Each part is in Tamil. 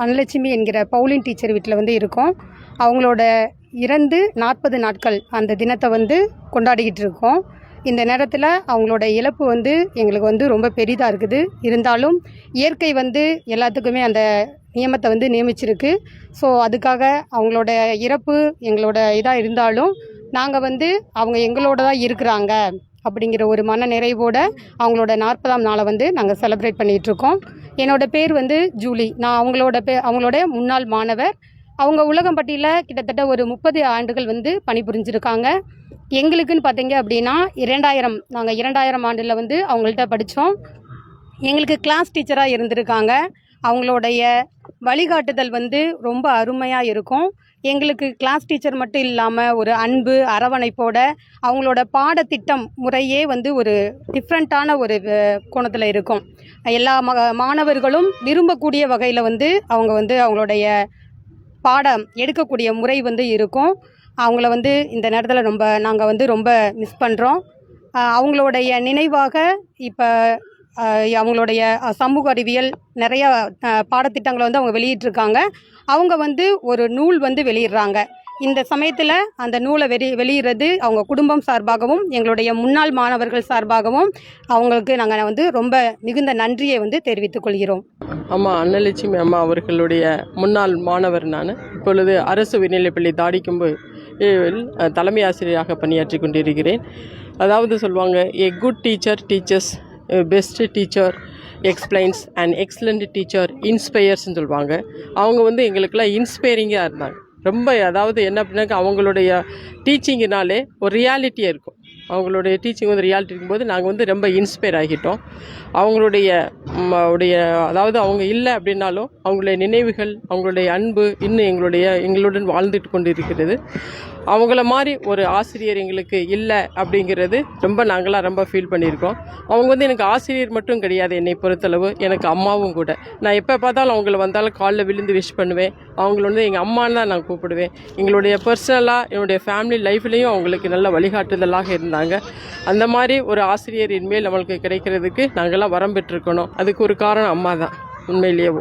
அன்னலட்சுமி என்கிற பவுலின் டீச்சர் வீட்டில் வந்து இருக்கோம். அவங்களோட இறந்து 40 நாட்கள் அந்த தினத்தை வந்து கொண்டாடிக்கிட்டு இருக்கோம். இந்த நேரத்தில் அவங்களோட இழப்பு வந்து எங்களுக்கு வந்து ரொம்ப பெரிதாக இருக்குது. இருந்தாலும் இயற்கை வந்து எல்லாத்துக்குமே அந்த நியமத்தை வந்து நியமிச்சிருக்கு. ஸோ அதுக்காக அவங்களோட இறப்பு எங்களோட இதாக இருந்தாலும் நாங்கள் வந்து அவங்க எங்களோட தான் இருக்கிறாங்க அப்படிங்கிற ஒரு மன நிறைவோட அவங்களோட 40ஆம் நாளை வந்து நாங்கள் செலிப்ரேட் பண்ணிகிட்ருக்கோம். என்னோடய பேர் வந்து ஜூலி. நான் அவங்களோட முன்னாள் மாணவர். அவங்க உலகம் பட்டியலில் கிட்டத்தட்ட ஒரு 30 ஆண்டுகள் வந்து பணிபுரிஞ்சிருக்காங்க. எங்களுக்குன்னு பார்த்தீங்க அப்படின்னா 2000 நாங்கள் 2000 ஆண்டில் வந்து அவங்கள்ட்ட படித்தோம். எங்களுக்கு கிளாஸ் டீச்சராக இருந்திருக்காங்க. அவங்களுடைய வழிகாட்டுதல் வந்து ரொம்ப அருமையாக இருக்கும். எங்களுக்கு கிளாஸ் டீச்சர் மட்டும் இல்லாமல் ஒரு அன்பு அரவணைப்போட அவங்களோட பாடத்திட்டம் முறையே வந்து ஒரு டிஃப்ரெண்ட்டான ஒரு கோணத்தில் இருக்கும். எல்லா மாணவர்களும் விரும்பக்கூடிய வகையில் வந்து அவங்க வந்து அவங்களுடைய பாடம் எடுக்கக்கூடிய முறை வந்து இருக்கும். அவங்கள வந்து இந்த நேரத்தில் நாங்கள் வந்து ரொம்ப மிஸ் பண்ணுறோம். அவங்களுடைய நினைவாக இப்போ அவங்களுடைய சமூக அறிவியல் நிறைய பாடத்திட்டங்களை வந்து அவங்க வெளியிட்டிருக்காங்க. அவங்க வந்து ஒரு நூல் வந்து வெளியிடுறாங்க. இந்த சமயத்தில் அந்த நூலை வெளியிடுறது அவங்க குடும்பம் சார்பாகவும் எங்களுடைய முன்னாள் மாணவர்கள் சார்பாகவும் அவங்களுக்கு நாங்கள் வந்து ரொம்ப மிகுந்த நன்றியை வந்து தெரிவித்துக் கொள்கிறோம். அம்மா அன்னலட்சுமி அம்மா அவர்களுடைய முன்னாள் மாணவர் நான். இப்பொழுது அரசு உயர்நிலைப்பள்ளி தாடிக்கொம்பு தலைமை ஆசிரியராக பணியாற்றி கொண்டிருக்கிறேன். அதாவது சொல்லுவாங்க, a good teacher teachers, best teacher explains, and excellent teacher இன்ஸ்பயர்ஸ்ன்னு சொல்லுவாங்க. அவங்க வந்து எங்களுக்கெல்லாம் இன்ஸ்பைரிங்காக இருந்தாங்க. ரொம்ப அதாவது என்ன அப்படின்னாக்கா அவங்களுடைய டீச்சிங்கினாலே ஒரு ரியாலிட்டியாக இருக்கும். அவங்களுடைய டீச்சிங் வந்து ரியாலிட்டி இருக்கும்போது நாங்கள் வந்து ரொம்ப இன்ஸ்பயர் ஆகிட்டோம். அவங்களுடைய அதாவது அவங்க இல்லை அப்படின்னாலும் அவங்களுடைய நினைவுகள், அவங்களுடைய அன்பு இன்னும் எங்களுடன் வாழ்ந்துட்டு கொண்டு இருக்கிறது. அவங்கள மாதிரி ஒரு ஆசிரியர் எங்களுக்கு இல்லை அப்படிங்கிறது நாங்களாம் ரொம்ப ஃபீல் பண்ணியிருக்கோம். அவங்க வந்து எனக்கு ஆசிரியர் மட்டும் கிடையாது, என்னை பொறுத்தளவு எனக்கு அம்மாவும் கூட. நான் எப்போ பார்த்தாலும் அவங்கள வந்தாலும் காலில் விழுந்து விஷ் பண்ணுவேன். அவங்கள வந்து எங்கள் அம்மான்னு தான் நான் கூப்பிடுவேன். எங்களுடைய பர்சனலாக என்னுடைய ஃபேமிலி லைஃப்லேயும் அவங்களுக்கு நல்ல வழிகாட்டுதலாக இருந்தாங்க. அந்த மாதிரி ஒரு ஆசிரியர் இனிமேல் நம்மளுக்கு கிடைக்கிறதுக்கு நாங்கள்லாம் வரம் பெற்றிருக்கணும். அதுக்கு ஒரு காரணம் அம்மா தான் உண்மையிலேயே.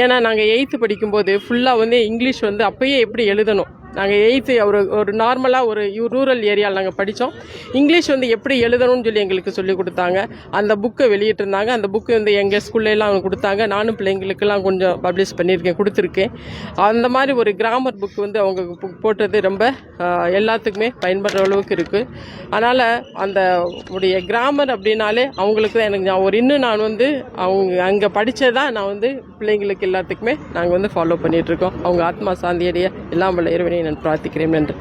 ஏன்னா நாங்கள் 8th படிக்கும்போது ஃபுல்லாக வந்து இங்கிலீஷ் வந்து அப்போயே எப்படி எழுதணும், நாங்கள் 8th ஒரு நார்மலாக ஒரு ரூரல் ஏரியாவில் நாங்கள் படித்தோம். இங்கிலீஷ் வந்து எப்படி எழுதணும்னு சொல்லி எங்களுக்கு சொல்லிக் கொடுத்தாங்க. அந்த புக்கை வெளியிட்டிருந்தாங்க. அந்த புக்கு வந்து எங்கள் ஸ்கூல்லலாம் அவங்க கொடுத்தாங்க. நானும் பிள்ளைங்களுக்கெல்லாம் கொஞ்சம் பப்ளிஷ் கொடுத்துருக்கேன். அந்த மாதிரி ஒரு கிராமர் புக் வந்து அவங்க போட்டது ரொம்ப எல்லாத்துக்குமே பயன்படுற அளவுக்கு இருக்குது. அதனால் அந்த உடைய கிராமர் அப்படின்னாலே அவங்களுக்கு தான் எனக்கு இன்னும் நான் வந்து அவங்க அங்கே படித்ததான் நான் வந்து பிள்ளைங்களுக்கு எல்லாத்துக்குமே நாங்கள் வந்து ஃபாலோ பண்ணிகிட்ருக்கோம். அவங்க ஆத்மா சாந்தியடைய எல்லாம் வல்ல இறைவனை நான் பிரார்த்திக்கிறேன் என்று.